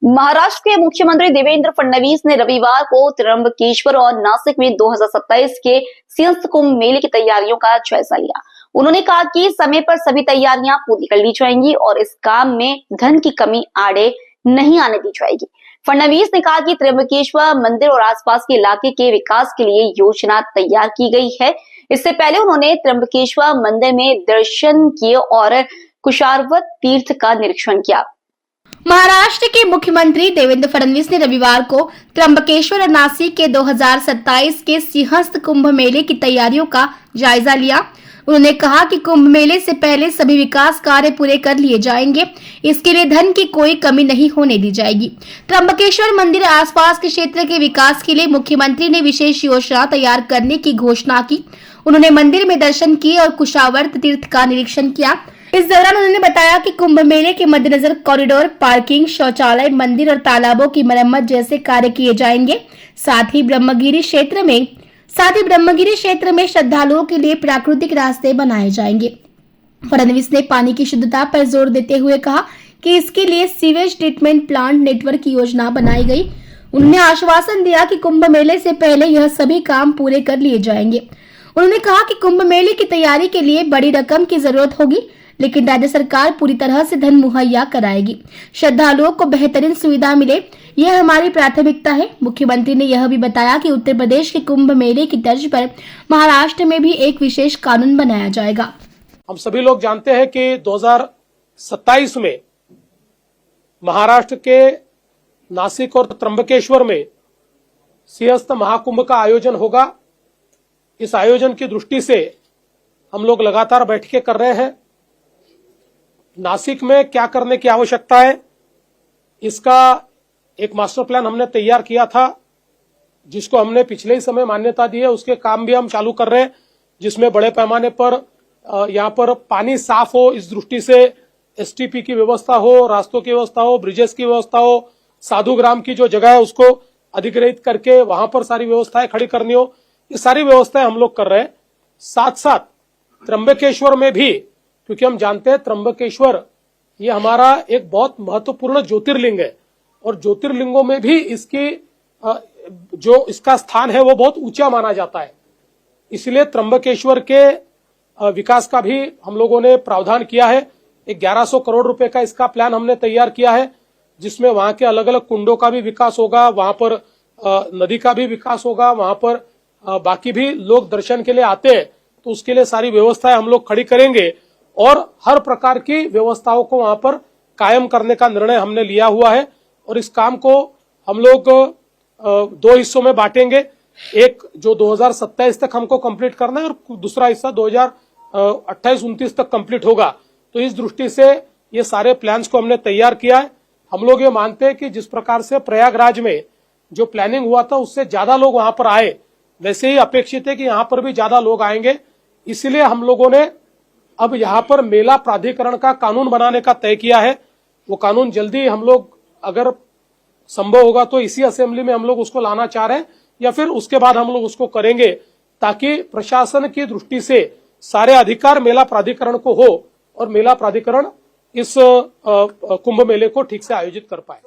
महाराष्ट्र के मुख्यमंत्री देवेंद्र फडणवीस ने रविवार को त्र्यंबकेश्वर और नासिक में 2027 के सिंहस्थ कुंभ मेले की तैयारियों का जायजा लिया। उन्होंने कहा कि समय पर सभी तैयारियां पूरी कर ली जाएंगी और इस काम में धन की कमी आड़े नहीं आने दी जाएगी। फडणवीस ने कहा कि त्र्यंबकेश्वर मंदिर और आसपास के इलाके के विकास के लिए योजना तैयार की गई है। इससे पहले उन्होंने त्र्यंबकेश्वर मंदिर में दर्शन किए और कुशारवत तीर्थ का निरीक्षण किया। महाराष्ट्र के मुख्यमंत्री देवेंद्र फडणवीस ने रविवार को त्र्यंबकेश्वर और नासिक के 2027 के सिंहस्थ कुंभ मेले की तैयारियों का जायजा लिया। उन्होंने कहा कि कुंभ मेले से पहले सभी विकास कार्य पूरे कर लिए जाएंगे। इसके लिए धन की कोई कमी नहीं होने दी जाएगी। त्र्यंबकेश्वर मंदिर आसपास के क्षेत्र के विकास के लिए मुख्यमंत्री ने विशेष योजना तैयार करने की घोषणा की। उन्होंने मंदिर में दर्शन किए और कुशावर्त तीर्थ का निरीक्षण किया। इस दौरान उन्होंने बताया कि कुंभ मेले के मद्देनजर कॉरिडोर, पार्किंग, शौचालय, मंदिर और तालाबों की मरम्मत जैसे कार्य किए जाएंगे। साथ ही ब्रह्मगिरी क्षेत्र में श्रद्धालुओं के लिए प्राकृतिक रास्ते बनाए जाएंगे। फडणवीस ने पानी की शुद्धता पर जोर देते हुए कहा कि इसके लिए सीवेज ट्रीटमेंट प्लांट नेटवर्क की योजना बनाई गई। उन्होंने आश्वासन दिया कि कुंभ मेले से पहले यह सभी काम पूरे कर लिए जाएंगे। उन्होंने कहा कि कुंभ मेले की तैयारी के लिए बड़ी रकम की जरूरत होगी, लेकिन राज्य सरकार पूरी तरह से धन मुहैया कराएगी। श्रद्धालुओं को बेहतरीन सुविधा मिले, यह हमारी प्राथमिकता है। मुख्यमंत्री ने यह भी बताया कि उत्तर प्रदेश के कुंभ मेले की तर्ज पर महाराष्ट्र में भी एक विशेष कानून बनाया जाएगा। हम सभी लोग जानते हैं कि 2027 में महाराष्ट्र के नासिक और त्र्यंबकेश्वर में सिंहस्थ महाकुंभ का आयोजन होगा। इस आयोजन की दृष्टि से हम लोग लगातार बैठकें कर रहे हैं। नासिक में क्या करने की आवश्यकता है, इसका एक मास्टर प्लान हमने तैयार किया था, जिसको हमने पिछले ही समय मान्यता दी है। उसके काम भी हम चालू कर रहे हैं, जिसमें बड़े पैमाने पर यहाँ पर पानी साफ हो, इस दृष्टि से एसटीपी की व्यवस्था हो, रास्तों की व्यवस्था हो, ब्रिजेस की व्यवस्था हो, साधुग्राम की जो जगह है उसको अधिग्रहित करके वहां पर सारी व्यवस्थाएं खड़ी करनी हो। ये सारी व्यवस्थाएं हम लोग कर रहे हैं। साथ साथ त्र्यंबकेश्वर में भी, क्योंकि हम जानते हैं त्र्यंबकेश्वर ये हमारा एक बहुत महत्वपूर्ण ज्योतिर्लिंग है और ज्योतिर्लिंगों में भी इसकी जो इसका स्थान है वो बहुत ऊंचा माना जाता है। इसलिए त्र्यंबकेश्वर के विकास का भी हम लोगों ने प्रावधान किया है। 1100 करोड़ रुपए का इसका प्लान हमने तैयार किया है, जिसमें वहां के अलग अलग कुंडों का भी विकास होगा, वहां पर नदी का भी विकास होगा, वहां पर बाकी भी लोग दर्शन के लिए आते हैं तो उसके लिए सारी व्यवस्थाएं हम लोग खड़ी करेंगे और हर प्रकार की व्यवस्थाओं को वहां पर कायम करने का निर्णय हमने लिया हुआ है। और इस काम को हम लोग 2 हिस्सों में बांटेंगे। एक जो 2027 तक हमको कंप्लीट करना है और दूसरा हिस्सा 2028-29 तक कंप्लीट होगा। तो इस दृष्टि से ये सारे प्लान्स को हमने तैयार किया है। हम लोग ये मानते हैं कि जिस प्रकार से प्रयागराज में जो प्लानिंग हुआ था उससे ज्यादा लोग वहां पर आए, वैसे ही अपेक्षित है कि यहाँ पर भी ज्यादा लोग आएंगे। इसलिए हम लोगों ने अब यहाँ पर मेला प्राधिकरण का कानून बनाने का तय किया है। वो कानून जल्दी हम लोग, अगर संभव होगा तो इसी असेंबली में हम लोग उसको लाना चाह रहे हैं या फिर उसके बाद हम लोग उसको करेंगे, ताकि प्रशासन की दृष्टि से सारे अधिकार मेला प्राधिकरण को हो और मेला प्राधिकरण इस कुंभ मेले को ठीक से आयोजित कर पाए।